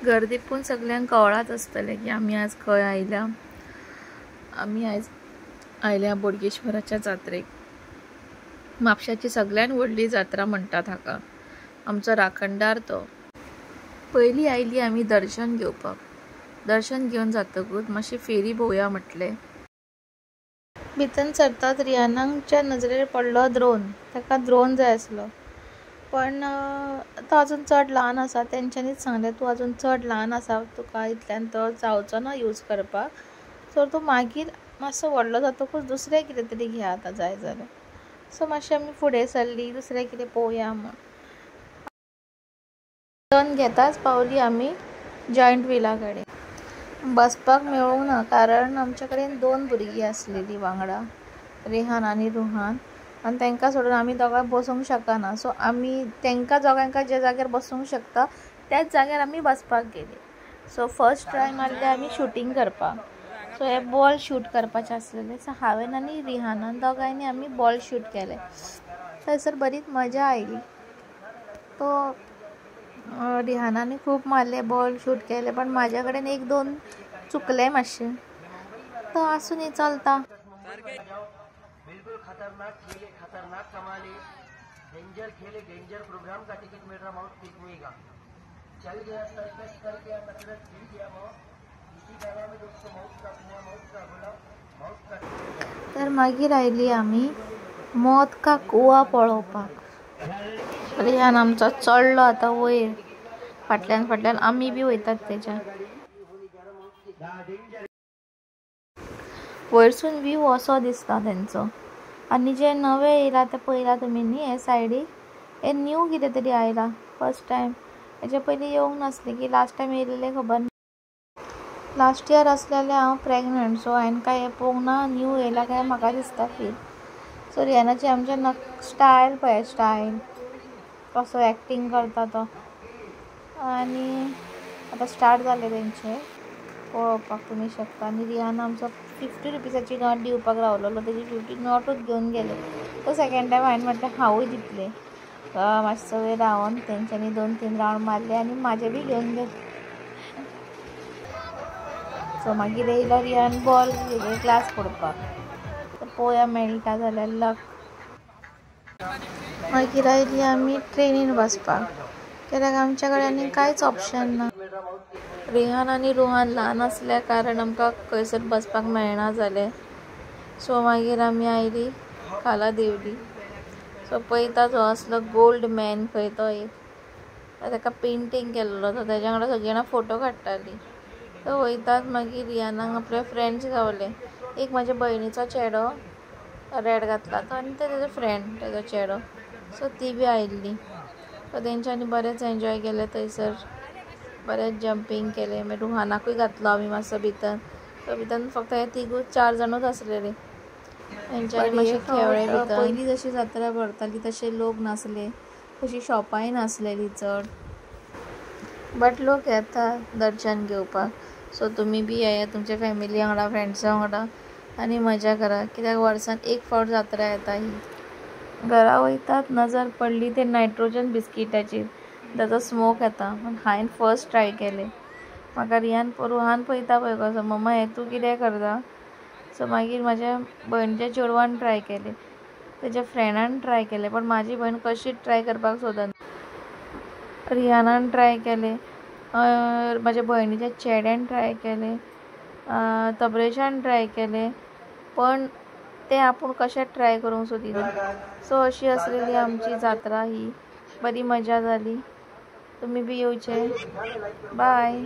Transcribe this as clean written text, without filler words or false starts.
गर्दी पण सगळ्यांक कळत आसतले की आमी आज खंय आयल्या. आमी आज आयल्या बोडगेश्वराच्या जात्रेक. म्हापशाची सगळ्यान व्हडली जात्रा म्हणटात हाका. आमचो राखणदार तो. पयली आयली आमी दर्शन घेवपाक. दर्शन घेवन जातकूच मातशी फेरी भोवया म्हटले. भितर सरतात रियानाच्या नजरेर पडलो द्रोण. ताका द्रोण जाय आसलो, पण तो अजून चड ल्हान आसा. तेंच्यांनीच सांगलें तूं अजून चड ल्हान आसा, तुका इतल्यान तो जावचो ना यूज करपाक. सो तूं मागीर मातसो व्हडलो जातकूच दुसरें कितें तरी घे आतां जाय जाल्यार. सो मातशें आमी फुडें सरलीं, दुसरें कितें पळोवया म्हूण. टर्न घेताच पावलीं आमी जॉयंट व्हिला कडेन. बसपाक मेळूंक ना, कारण आमचे कडेन 2 भुरगीं आसलेलीं वांगडा, रेहान आनी रुहान, आनी तांकां सोडून आमी दोगां बसूंक शकना. सो आमी तांकां दोगांक ज्या जाग्यार बसूंक शकता त्याच जाग्यार आमी बसपाक गेली. सो फर्स्ट ट्राय मारलें आमी शूटिंग करपाक. सो हे बॉल शूट करपाचें आसलेलें. सो हांवें आनी रिहानान दोगांयनी आमी बॉल शूट केलें. थंयसर बरीच मजा आयली. तो रिहानानी खूब मारले, बॉल शूट केले, पण म्हाज्या कडेन 1-2 चुकले मातशें. तो आसूं न्ही, चलता. बिल्कुल खतरनाक खेले, खतरनाक कमाले, डेंजर खेले, डेंजर प्रोग्राम का टिकट मिल रहा माउथ पिक हुएगा. चल गया सर्कस कर गया कसरत गिर गया माउथ. इसी गाना में दोस्तों माउथ का बोला माउथ का. तर मागीर आयली आमी मौत का कुआ पळोवपाक. रिहान आमचो चडलो आतां वयर, फाटल्यान आमी बी वयतात तेच्या. वयरसून व्यू असो दिसता तेंचो. आनी जे नवे येयला ते पळयला तुमी न्ही हे सायडीक, हे न्यू कितें तरी आयला फर्स्ट टायम. हेच्या पयलीं येवंक नासले की लास्ट टायम येयलेले खबर ना. लास्ट इयर आसलेलें हांव प्रेग्नंट, सो हांवें काय हे पळोवंक ना. न्यू येयला काय म्हाका दिसता फील. सो रियानाची आमचे स्टायल पळय, स्टायल कसो एक्टींग करता तो. आनी आतां स्टार्ट जालें तेंचें पळोवपाक तुमी शकता. आनी रिहान आमचो 50 रुपीसाची नोट दिवपाक रावलेलो, तेजी 50 नोटूच घेवन गेले. तो सेकेंड टायम हांवें म्हटलें हांवूय दितलें. मातसो वेळ रावन तेंच्यांनी 2-3 रावंड मारले आनी म्हाजे बी घेवन गेले. सो मागीर येयलो रिहान बॉल क्लास पडपाक. पळोवया मेळटा जाल्यार लक. मागीर आयली आमी ट्रेनीन बसपाक, कित्याक आमच्या कडेन आनी कांयच ऑप्शन ना. रिहान आनी रुहान ल्हान आसल्या कारण आमकां खंयसर बसपाक मेळना जालें. सो मागीर आमी आयली काला देवली. सो पळयता जो आसलो गोल्ड मॅन खंय तो एक, ताका पेंटींग केल्लो तो, तेज्या वांगडा सगळीं जाणां फोटो काडटालीं. तो वयतात मागीर रिहानाक आपले फ्रेंड्स गावले. एक म्हाज्या भयणीचो चेडो रेड घातला तो, आनी तो तेजो फ्रेंड तेजो चेडो. सो ती बी आयिल्ली. सो तेंच्यांनी बरेंच एन्जॉय केलें थंयसर. बरेंच जंपींग केलें. मागीर रुहानाकूय घातलो आमी मातसो भितर. सो भितर फक्त हे 3-4 जाणूच आसलेलीं. तेंच्यांनी मातशें खेळ्ळें भितर. पयलीं जशी जात्रा भरताली तशे लोक नासले, तशीं शॉपाय नासलेलीं चड, बट लोक येता दर्शन घेवपाक. सो तुमी बी येया तुमच्या फॅमिली वांगडा, फ्रेंड्सा वांगडा आनी मजा करा, कित्याक वर्सान एक फावट जात्रा येता ही. घरा वयतात नजर पडली ते नायट्रोजन बिस्किटाचेर, ताचो स्मोक येता. पण हांवें फर्स्ट ट्राय केलें. म्हाका रुहान पळयता पळय कसो, मम्मा हें तूं कितें करता. सो मागीर म्हाज्या भयणीच्या चेडवान ट्राय केलें, तेज्या फ्रेंडान ट्राय केलें, पण म्हाजी भयण कशीच ट्राय करपाक सोदना. रिहानान ट्राय केलें, म्हाज्या भयणीच्या चेड्यान ट्राय केलें, तबरेशान ट्राय केलें, पण तें आपूण कशें ट्राय करूंक सोदिना. सो अशी आसलेली आमची जात्रा ही. बरी मजा जाली. तुमी बी येवचे. बाय.